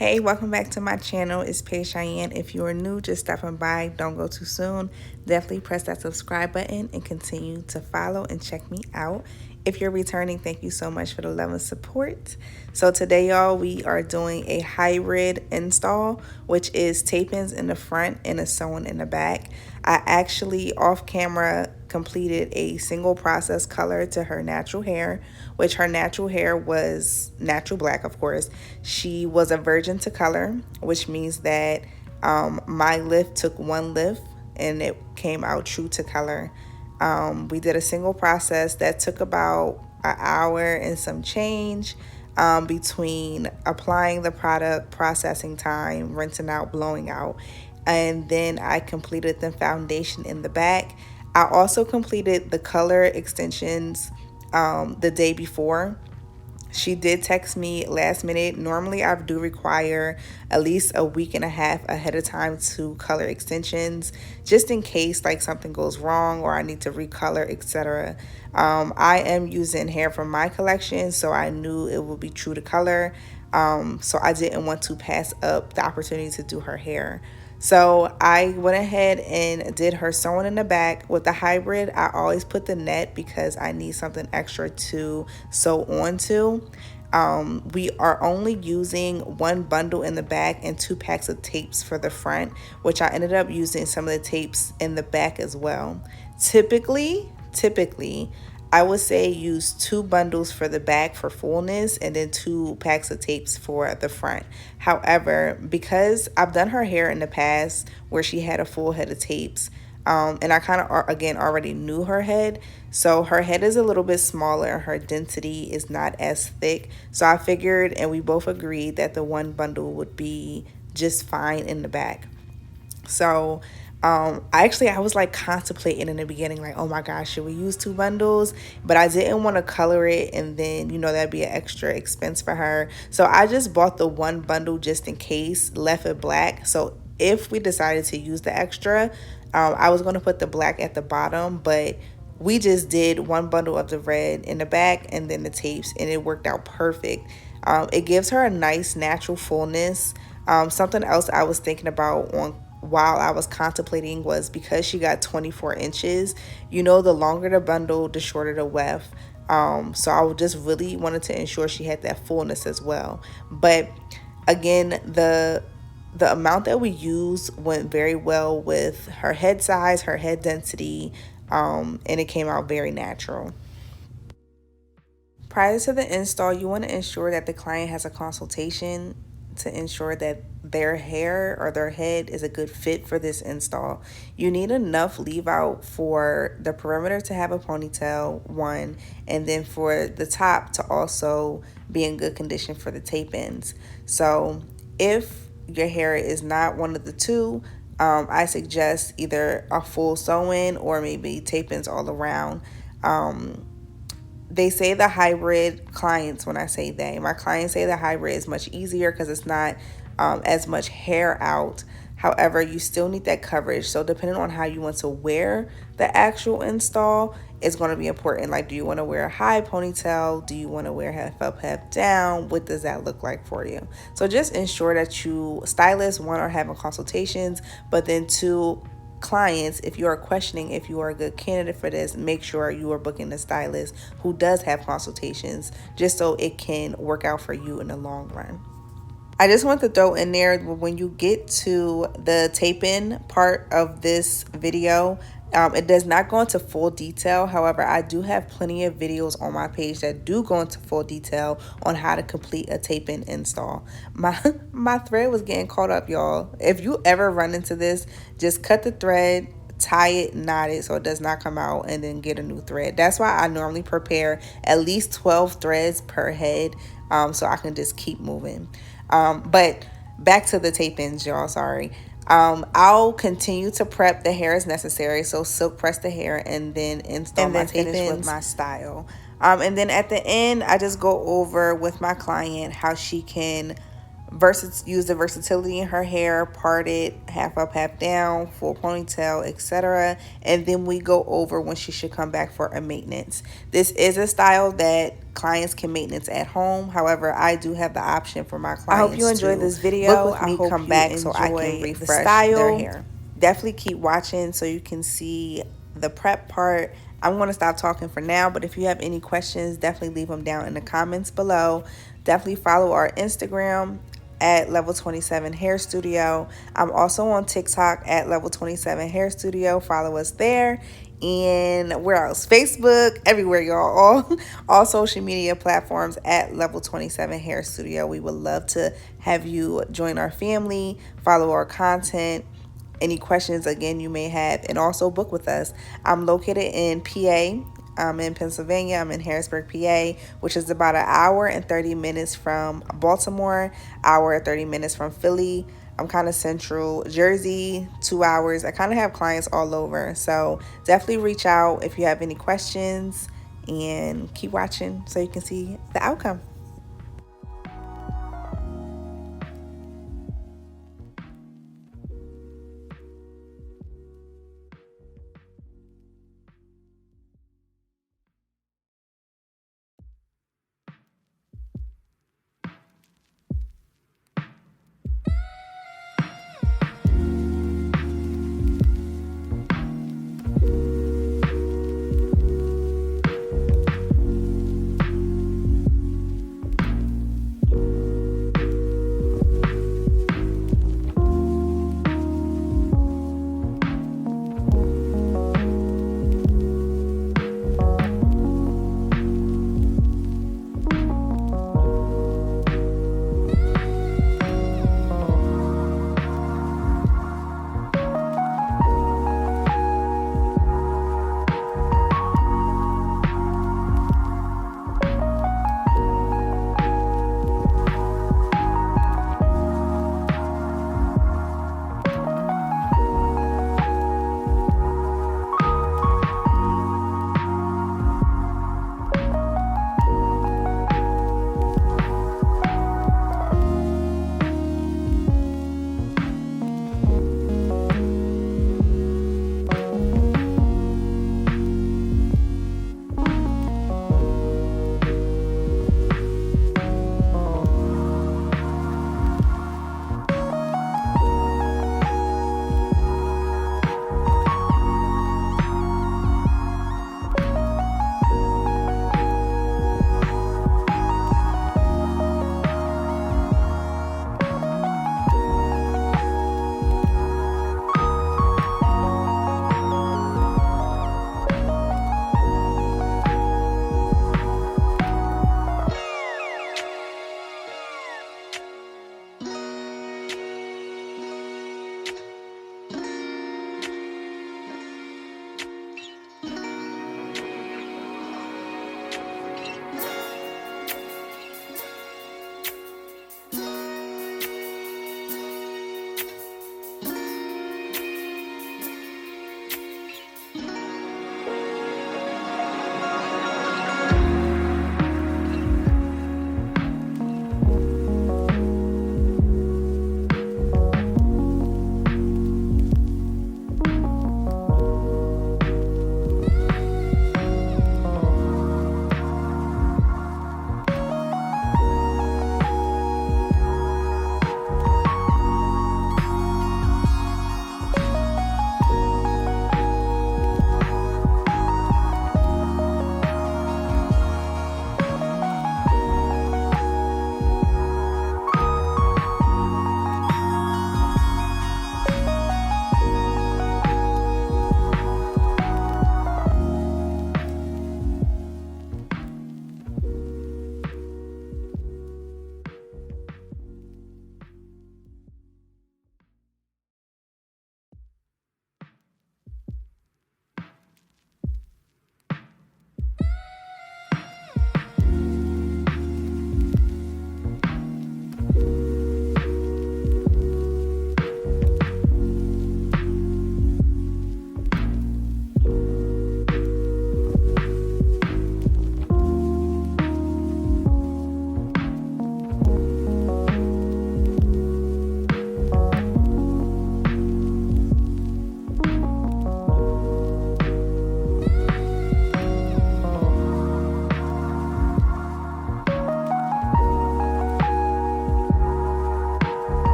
Hey, welcome back to my channel. It's Paige Cheyenne. If you are new, just stopping by, don't go too soon. Definitely press that subscribe button and continue to follow and check me out. If you're returning, thank you so much for the love and support. So today, y'all, we are doing a hybrid install, which is tape-ins in the front and a sewing in the back. I actually, off camera, completed a single process color to her natural hair, which her natural hair was natural black, of course. She was a virgin to color, which means that my lift took one lift and it came out true to color. We did a single process that took about an hour and some change between applying the product, processing time, rinsing out, blowing out. And then I completed the foundation in the back. I also completed the color extensions the day before. She did text me last minute. Normally, I do require at least a week and a half ahead of time to color extensions, just in case like something goes wrong or I need to recolor, etc. I am using hair from my collection, so I knew it would be true to color. So I didn't want to pass up the opportunity to do her hair. So I went ahead and did her sewing in the back. With the hybrid, I always put the net because I need something extra to sew onto. We are only using one bundle in the back and 2 packs of tapes for the front, which I ended up using some of the tapes in the back as well. Typically, I would say use 2 bundles for the back for fullness and then 2 packs of tapes for the front. However, because I've done her hair in the past where she had a full head of tapes, and I kind of, again, already knew her head. So her head is a little bit smaller. Her density is not as thick. So I figured, and we both agreed that the one bundle would be just fine in the back. So I was like contemplating in the beginning, like, oh my gosh, should we use 2 bundles? But I didn't want to color it, and then that'd be an extra expense for her. So I just bought the one bundle just in case, left it black. So if we decided to use the extra, I was going to put the black at the bottom, but we just did one bundle of the red in the back and then the tapes, and it worked out perfect. It gives her a nice natural fullness. Something else I was thinking about while I was contemplating was because she got 24 inches, the longer the bundle, the shorter the weft. So I just really wanted to ensure she had that fullness as well. But again, the amount that we use went very well with her head size, her head density, and it came out very natural. Prior to the install, you want to ensure that the client has a consultation to ensure that their hair or their head is a good fit for this install. You need enough leave out for the perimeter to have a ponytail, one, and then for the top to also be in good condition for the tape ins. So if your hair is not one of the two, I suggest either a full sew-in or maybe tape ins all around. They say the hybrid clients, when I say my clients say the hybrid is much easier because it's not as much hair out. However, you still need that coverage. So depending on how you want to wear the actual install is going to be important. Like, do you want to wear a high ponytail? Do you want to wear half up, half down? What does that look like for you? So just ensure that you, stylists, one, are having consultations, but then two, clients, if you are questioning if you are a good candidate for this, make sure you are booking a stylist who does have consultations, just so it can work out for you in the long run. I just want to throw in there, when you get to the tape-in part of this video, it does not go into full detail. However, I do have plenty of videos on my page that do go into full detail on how to complete a tape-in install. My thread was getting caught up, y'all. If you ever run into this, just cut the thread, tie it, knot it so it does not come out, and then get a new thread. That's why I normally prepare at least 12 threads per head, so I can just keep moving. But back to the tape-ins, y'all, sorry. I'll continue to prep the hair as necessary. So silk press the hair and then install my tape-ins with my style. And then at the end, I just go over with my client how she can use the versatility in her hair, parted, half up, half down, full ponytail, etc. And then we go over when she should come back for a maintenance. This is a style that clients can maintenance at home. However, I do have the option for my clients. I hope you enjoyed this video. Book with me, come back so I can refresh their hair. Definitely keep watching so you can see the prep part. I'm going to stop talking for now, but if you have any questions, definitely leave them down in the comments below. Definitely follow our Instagram at Level 27 Hair Studio. I'm also on TikTok at Level 27 Hair Studio. Follow us there. And where else? Facebook, everywhere, y'all. All social media platforms at Level 27 Hair Studio. We would love to have you join our family, follow our content. Any questions, again, you may have, and also book with us. I'm located in PA. I'm in Pennsylvania. I'm in Harrisburg, PA, which is about an hour and 30 minutes from Baltimore, hour and 30 minutes from Philly. I'm kind of central. Jersey, 2 hours. I kind of have clients all over. So definitely reach out if you have any questions, and keep watching so you can see the outcome.